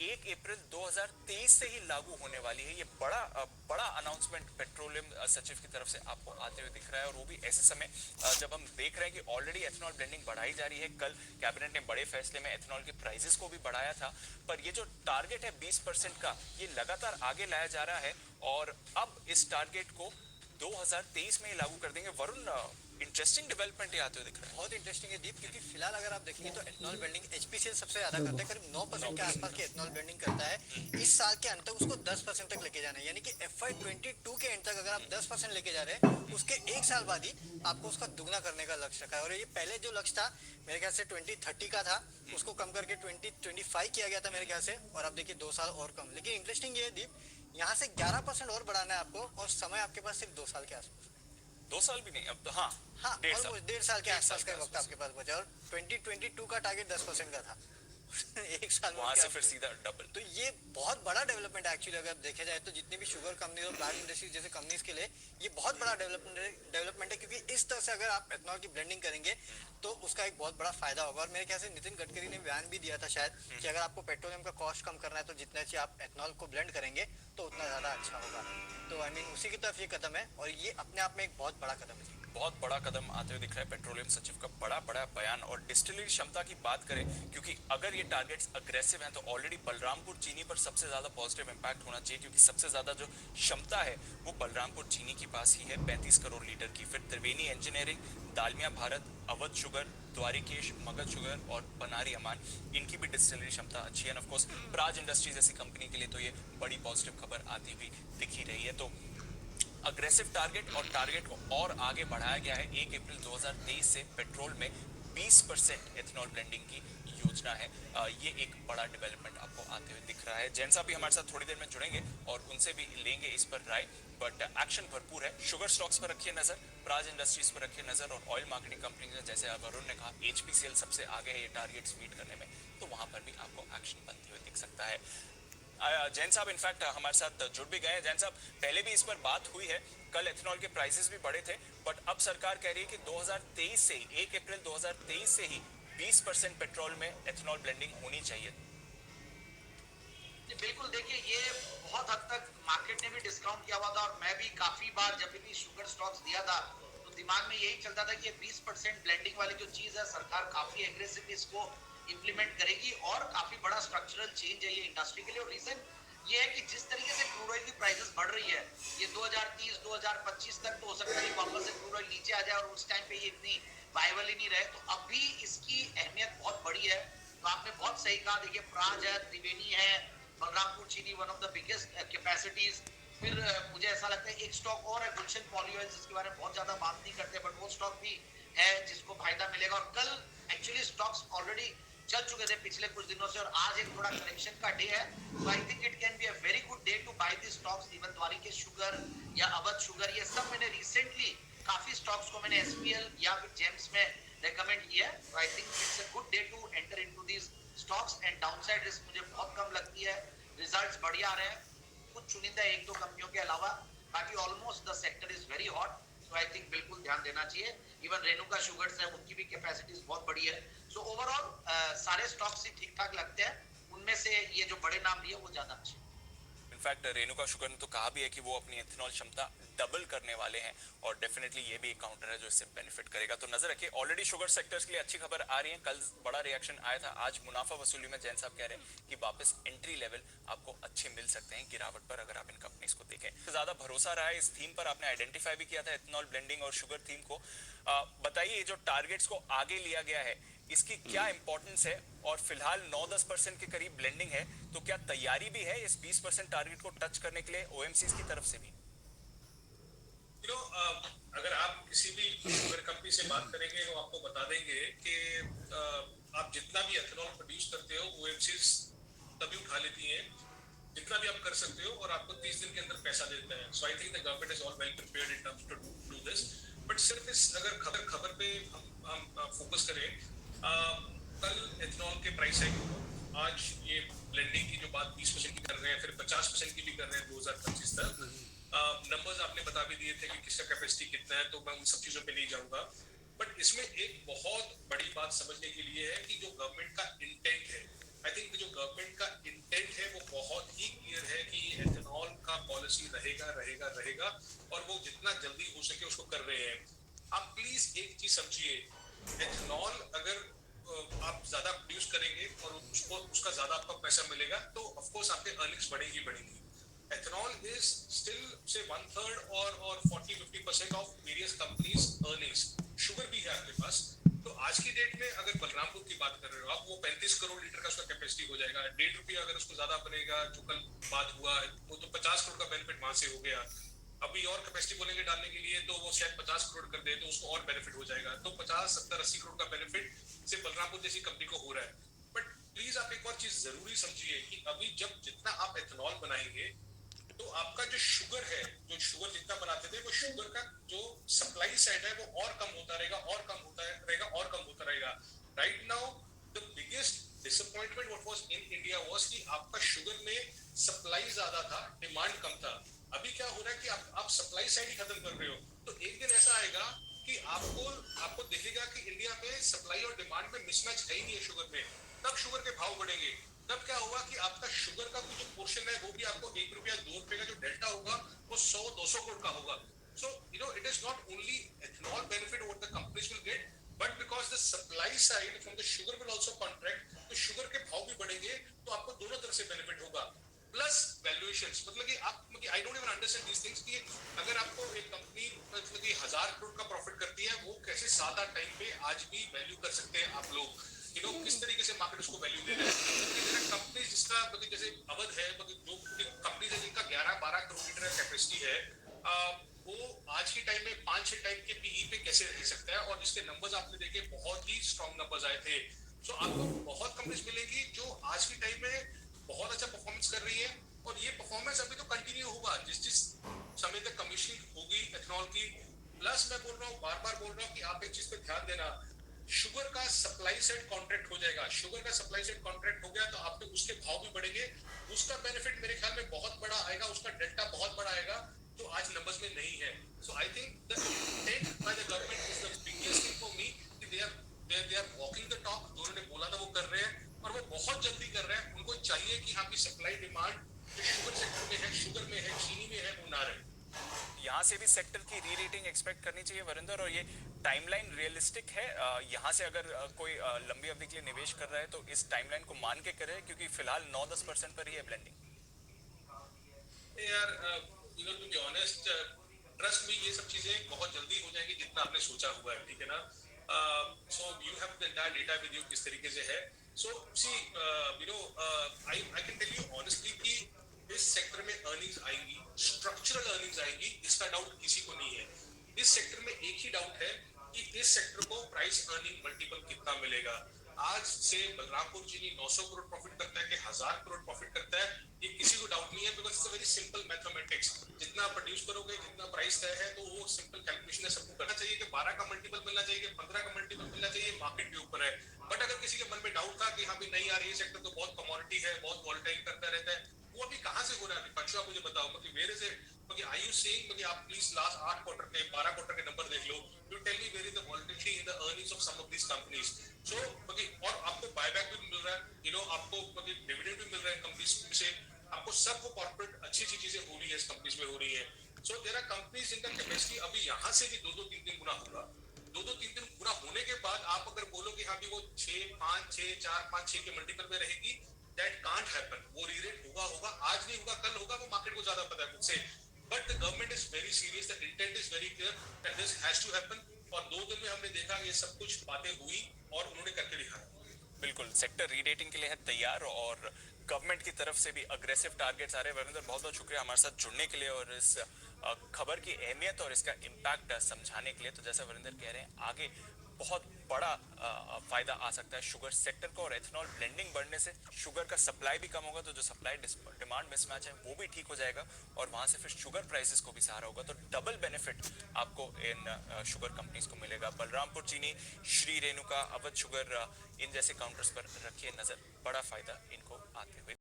1 अप्रैल 2023 से ही लागू होने वाली है। ये बड़ा अनाउंसमेंट पेट्रोलियम सचिव की तरफ से आपको आते हुए दिख रहा है, और वो भी ऐसे समय जब हम देख रहे हैं कि ऑलरेडी एथेनॉल ब्लेंडिंग बढ़ाई जा रही है। कल कैबिनेट ने बड़े फैसले में एथेनॉल के प्राइसेस को भी बढ़ाया था, पर ये जो टारगेट है 20% का, ये लगातार आगे लाया जा रहा है, और अब इस टारगेट को 2023 में ही लागू कर देंगे। वरुण, इंटरेस्टिंग डेवलपमेंट ये आते हुए दिख रहा है। बहुत इंटरेस्टिंग है दीप, क्योंकि फिलहाल अगर आप देखेंगे तो एथनॉल ब्लेंडिंग एचपीसीएल सबसे ज्यादा करता है, करीब 9% के आसपास की एथनॉल ब्लेंडिंग करता है। इस साल के अंत तक उसको 10% तक लेके जाना है, यानी कि FY22 के एंड तक अगर आप 10% लेके जा रहे हैं, उसके एक साल बाद ही आपको उसका दुगना करने का लक्ष्य रखा है। और ये पहले जो लक्ष्य था मेरे ख्याल से 2030 का था, उसको कम करके 2025 किया गया था मेरे ख्याल से, और अब देखिए 2 साल और कम। लेकिन इंटरेस्टिंग ये है दीप, यहाँ से 11% और बढ़ाना है आपको, और समय आपके पास सिर्फ 2 साल के आसपास। 2 साल भी नहीं, अब तो हाँ, हाँ, 1.5 साल, ऑलमोस्ट 1.5 साल के आसपास का वक्त आसपास आपके पास बचा, और 2022 का टारगेट 10% का था। एक साल में वहां उनके से फिर आपके, सीधा डबल। तो ये बहुत बड़ा डेवलपमेंट है एक्चुअली। अगर देखा जाए तो जितनी भी शुगर कंपनी और प्लांट इंडस्ट्री जैसे कंपनीज के लिए ये बहुत बड़ा डेवलपमेंट है, क्योंकि इस तरह से अगर आप एथनॉल की ब्लेंडिंग करेंगे तो उसका एक बहुत बड़ा फायदा होगा। और मेरे ख्याल से नितिन गडकरी ने बयान भी दिया था शायद, कि अगर आपको पेट्रोलियम का कॉस्ट कम करना है तो जितना अच्छी आप एथनॉल को ब्लेंड करेंगे तो उतना ज्यादा अच्छा होगा। तो आई मीन उसी की तरफ ये कदम है, और ये अपने आप में एक बहुत बड़ा कदम है। बहुत बड़ा कदम आते हुए दिख रहा है पेट्रोलियम सचिव का, बड़ा बयान। और डिस्टिलरी क्षमता की बात करें, क्योंकि अगर ये टारगेट्स अग्रेसिव हैं तो ऑलरेडी बलरामपुर चीनी पर सबसे ज्यादा पॉजिटिव इंपैक्ट होना चाहिए, क्योंकि सबसे ज्यादा जो क्षमता है वो बलरामपुर चीनी के पास ही है, 35 करोड़ लीटर की। फिर Triveni engineering, Dalmia Bharat, Awadh sugar, Dwarikesh, Magadh sugar और बनारी अमान, इनकी भी डिस्टिलरी क्षमता अच्छी है। ऑफ कोर्स प्राज इंडस्ट्रीज जैसी कंपनी के लिए तो ये बड़ी पॉजिटिव खबर आती हुई दिख ही रही है। तो अग्रेसिव टारगेट, और टारगेट को और आगे बढ़ाया गया है। 1 अप्रैल 2023 से पेट्रोल में 20% एथेनॉल ब्लेंडिंग की योजना है। ये एक बड़ा डेवलपमेंट आपको आते हुए दिख रहा है। जैन साहब भी हमारे साथ थोड़ी देर में जुड़ेंगे और उनसे भी लेंगे इस पर राय, बट एक्शन भरपूर है। शुगर स्टॉक्स पर रखिए नजर, प्राज इंडस्ट्रीज पर रखिए नजर, और ऑयल मार्केटिंग कंपनी जैसे वरुण ने कहा एचपीसीएल सबसे आगे है ये टारगेट्स मीट करने में, तो वहां पर भी आपको एक्शन बनते हुए दिख सकता है। जैन साहब इनफैक्ट हमारे साथ जुड़ भी गए हैं। जैन साहब, पहले भी इस पर बात हुई है, कल एथेनॉल के प्राइसेस भी बढ़े थे, बट अब सरकार कह रही है कि 2023 से ही, 1 अप्रैल 2023 से ही 20% पेट्रोल में एथेनॉल ब्लेंडिंग होनी चाहिए। बिल्कुल, देखिए ये बहुत हद तक मार्केट ने भी डिस्काउंट किया हुआ था, और मैं भी काफी बार जब भी शुगर स्टॉक्स दिया था तो दिमाग में यही चलता था कि 20% ब्लेंडिंग वाली जो चीज है, सरकार काफी एग्रेसिवली इसको इंप्लीमेंट करेगी, और काफी बड़ा स्ट्रक्चरल चेंज है ये इंडस्ट्री के लिए। और रीजन ये है कि जिस तरीके से क्रूड ऑयल की प्राइसेस बढ़ रही है, ये 2030-2025 तक तो हो सकता है कि वापस से क्रूड ऑयल नीचे आ जाए और उस टाइम पे ये इतनी वायबल ही नहीं रहे, तो अभी इसकी अहमियत बहुत बड़ी है। तो आपने बहुत सही कहा, देखिए प्राज है, त्रिवेणी है, बलरामपुर चीनी one of the biggest capacities. फिर मुझे ऐसा लगता है एक स्टॉक और है गुलशन पॉलिऑयल, जिसके बारे में बहुत ज्यादा बात नहीं करते, बट वो स्टॉक भी है जिसको फायदा मिलेगा। और कल एक्चुअली स्टॉक्स ऑलरेडी चल चुके थे पिछले कुछ दिनों से, और आज एक थोड़ा करेक्शन का डे है, तो I think it can be a very good day to buy the stocks. Even Dwarikesh sugar या अवध शुगर, ये सब मैंने रिसेंटली काफी स्टॉक्स को मैंने एसपीएल या फिर जेम्स में रेकमेंड किया है। तो I think it's a good day to enter into these stocks, and downside risk मुझे बहुत कम लगती है। रिजल्ट्स बढ़िया आ रहे हैं, कुछ चुनिंदा एक दो कंपनियों के अलावा, बाकी almost the sector is very hot. So I think बिल्कुल ध्यान देना चाहिए। इवन रेणुका शुगर्स है, उनकी भी कैपेसिटीज बहुत बड़ी है। सो ओवरऑल सारे स्टॉक्स ही ठीक ठाक लगते हैं, उनमें से ये जो बड़े नाम लिए वो ज्यादा अच्छे। इनफैक्ट रेणुका शुगर ने तो कहा भी है कि वो अपनी एथेनॉल क्षमता डबल करने वाले हैं, और डेफिनेटली ये भी एक काउंटर है जो इससे बेनिफिट करेगा। तो नजर रखिए, ऑलरेडी शुगर सेक्टर्स के लिए अच्छी खबर आ रही है। कल बड़ा रिएक्शन आया था, आज मुनाफा वसूली में जैन साहब कह रहे हैं कि वापस एंट्री लेवल आपको अच्छे मिल सकते हैं गिरावट पर, अगर आप इन कंपनीज को देखें। ज्यादा भरोसा रहा है इस थीम पर, आपने आइडेंटिफाई भी किया था एथेनॉल ब्लेंडिंग और शुगर थीम को। बताइए, जो टारगेट्स को आगे लिया गया है इसकी क्या इंपॉर्टेंस है, और फिलहाल 9-10% के करीब ब्लेंडिंग है, तो क्या तैयारी भी है इस 20% टारगेट को टच करने के लिए ओएमसीज की तरफ से भी? अगर आप किसी भी शुगर कंपनी से बात करेंगे वो आपको बता देंगे कि आप जितना भी एथेनॉल प्रोड्यूस करते हो ओएमसीज तभी उठा लेती हैं जितना भी आप कर सकते हो, और आपको 30 दिन के अंदर पैसा देता है। So I think the government is all well prepared in terms to do this. But सिर्फ इस अगर खबर पे हम फोकस करें, कल एथेनॉल के प्राइस है, आज ये ब्लेंडिंग की जो बात 20% की कर रहे हैं, फिर 50% की भी कर रहे हैं 2025 तक। नंबर्स आपने बता भी दिए थे कि किसका कैपेसिटी कितना है, तो मैं उन सब चीजों पे नहीं जाऊंगा। बट इसमें एक बहुत बड़ी बात समझने के लिए है कि जो गवर्नमेंट का इंटेंट है, आई थिंक जो गवर्नमेंट का इंटेंट प्लीज एक चीज समझिए, एथनॉल अगर आप ज्यादा प्रोड्यूस करेंगे और उसको उसका ज्यादा आपका पैसा मिलेगा तो ऑफ कोर्स आपके अर्निंग्स बढ़ेगी। एथनॉल इज स्टिल से 1/3 और 40-50% of various companies earnings. Sugar भी है आपके पास। तो आज की डेट में अगर बलरामपुर की बात कर रहे हो आप, वो 35 करोड़ लीटर का उसका कैपेसिटी हो जाएगा। ₹1.5 अगर उसको ज्यादा बनेगा, जो कल बात हुआ वो तो 50 करोड़ का बेनिफिट वहां से हो गया। अभी और कैपेसिटी बोलेंगे डालने के लिए तो वो शायद 50 करोड़ कर दे, तो उसको और बेनिफिट हो जाएगा। तो 50, 70, 80 करोड़ का बेनिफिट से बलरामपुर जैसी कंपनी को हो रहा है। बट प्लीज आप एक और चीज जरूरी समझिए कि अभी जब जितना आप एथनॉल बनाएंगे तो आपका जो शुगर है, जो शुगर जितना बनाते थे, वो शुगर का जो सप्लाई साइड है वो और कम होता रहेगा, और कम होता रहेगा, और कम होता रहेगा। Right now the biggest disappointment what was in India was कि आपका शुगर में सप्लाई ज्यादा था, डिमांड कम था। अभी क्या हो रहा है कि आप सप्लाई साइड ही खत्म कर रहे हो। तो एक दिन ऐसा आएगा कि आपको दिखेगा कि इंडिया में सप्लाई और डिमांड में मिसमैच है ही नहीं है शुगर में। तब शुगर के भाव बढ़ेंगे। तब क्या होगा कि आपका शुगर का जो पोर्शन है वो भी आपको ₹1, ₹2 का जो डेल्टा होगा वो 100-200 करोड़ का होगा। So it is not only ethanol benefit what the companies will get, but because the supply side from the sugar will also contract, तो शुगर के भाव भी बढ़ेंगे, तो आपको दोनों तरफ से बेनिफिट होगा। प्लस वैल्यूएशंस, मतलब कि आप I don't even understand these things कि अगर आपको एक कंपनी मतलब कि 1000 करोड़ का प्रॉफिट करती है, वो कैसे 7-8 टाइम पे आज भी वैल्यू कर सकते हैं आप लोग। किस तरीके से मार्केट उसको वैल्यू दे रहा है। कंपनी जिसका मतलब जैसे अवध है, मतलब जो कंपनी है जिनका 11-12 करोड़ लीटर कैपेसिटी है, वो आज के टाइम में 5-6 टाइम के पीई पे कैसे रह सकता है, और जिसके नंबर्स आपने देखे बहुत ही स्ट्रॉन्ग नंबर्स आए थे। सो आपको बहुत कंपनीज मिलेगी जो आज के टाइम में बहुत अच्छा परफॉर्मेंस कर रही है, और ये परफॉर्मेंस अभी तो कंटिन्यू होगा जिस समय तक कमीशनिंग होगी एथनॉल की। प्लस मैं बोल रहा हूँ, बार बार बोल रहा हूँ कि आप एक चीज पे ध्यान देना, शुगर का सप्लाई साइड कॉन्ट्रैक्ट हो जाएगा। शुगर का सप्लाई साइड कॉन्ट्रैक्ट हो गया तो आपके उसके भाव भी बढ़ेंगे, उसका बेनिफिट मेरे ख्याल में बहुत बड़ा आएगा, उसका डेल्टा बहुत बड़ा आएगा जो आज नंबर्स में नहीं है। So I think the intent by the government is the biggest thing for me कि they are walking the talk. जो उन्होंने बोला था वो कर रहे हैं, और वो बहुत जल्दी कर रहे हैं। उनको चाहिए कि हाँ की सप्लाई डिमांड जो शुगर सेक्टर में है, शुगर में है, चीनी में है, वो ना रहे। यहाँ से भी सेक्टर की री रेटिंग एक्सपेक्ट करनी चाहिए वरिंदर, और ये टाइमलाइन रियलिस्टिक है? यहाँ से अगर कोई लंबी अवधि के लिए निवेश कर रहा है तो इस टाइमलाइन को मान के करे, क्योंकि फिलहाल 9-10% पर ही है ब्लेंडिंग। यार to be honest, trust me, ये सब चीजें बहुत जल्दी हो जाएंगी जितना आपने सोचा हुआ है, ठीक है ना। So you have the entire data with you किस तरीके से है। So see I can tell you honestly कि इस सेक्टर में अर्निंग्स आएंगी, स्ट्रक्चरल अर्निंग्स आएंगी, इसका डाउट किसी को नहीं है। इस सेक्टर में एक ही डाउट है कि इस सेक्टर को प्राइस अर्निंग मल्टीपल कितना मिलेगा। आज से बलरामपुर चीनी 900 करोड़ प्रॉफिट करता है कि 1000 करोड़ प्रॉफिट करता है, ये किसी को डाउट नहीं है, because it's a very simple mathematics. जितना प्रोड्यूस करोगे, जितना प्राइस तय है, तो वो सिंपल कैलकुलेशन है। सबको करना चाहिए कि 12 का मल्टीपल मिलना चाहिए, कि 15 का मल्टीपल मिलना चाहिए, मार्केट के ऊपर है। बट अगर किसी के मन में डाउट था कि हाँ भी नहीं यार ये सेक्टर तो बहुत कमोडिटी है, बहुत वॉलेटाइल करता रहता है, वो अभी कहां से हो रहा है? पक्षु आप मुझे बताओ, मतलब where is it? I you saying, आप प्लीज लास्ट 8 क्वार्टर के 12 क्वार्टर के नंबर देख लो, you tell me where is the volatility in the earnings of some of this companies. So और आपको बायबैक भी मिल रहा है, आपको डिविडेंड भी मिल रहा है कंपनीज से, आपको सब वो कॉर्पोरेट अच्छी अच्छी चीजें हो रही है इस कंपनीज में हो रही है। सो देयर आर कंपनीज जिनका कैपेसिटी अभी यहाँ से भी 2-2, 3-3 गुना होगा। 2-2, 3-3 गुना होने के बाद आप अगर बोलो कि हाँ भी वो 6-5-6 के मल्टीपल में रहेगी, दैट कांट हैपन। वो रीरेट होगा, आज नहीं होगा, कल होगा, वो मार्केट को ज्यादा पता है मुझसे। But the government is very serious, the intent is very clear that this has to happen. और 2 दिन में हमने देखा ये सब कुछ बातें हुई और उन्होंने करके दिखाया। बिल्कुल, सेक्टर रीरेटिंग के लिए है तैयार, और गवर्नमेंट की तरफ से भी अग्रेसिव टारगेट्स आ रहे हैं। वरिंदर, बहुत बहुत शुक्रिया हमारे साथ जुड़ने के लिए और इस खबर की अहमियत और इसका इम्पैक्ट समझाने के लिए। तो जैसा वरिंदर कह रहे हैं, आगे बहुत बड़ा फायदा आ सकता है शुगर सेक्टर को, और एथनॉल ब्लेंडिंग बढ़ने से शुगर का सप्लाई भी कम होगा, तो जो सप्लाई डिमांड मिसमैच है वो भी ठीक हो जाएगा, और वहां से फिर शुगर प्राइसेस को भी सहारा होगा। तो डबल बेनिफिट आपको इन शुगर कंपनीज को मिलेगा। बलरामपुर चीनी, श्री रेणुका, अवध शुगर, इन जैसे काउंटर्स पर रखिए नजर, बड़ा फायदा इनको आते हुए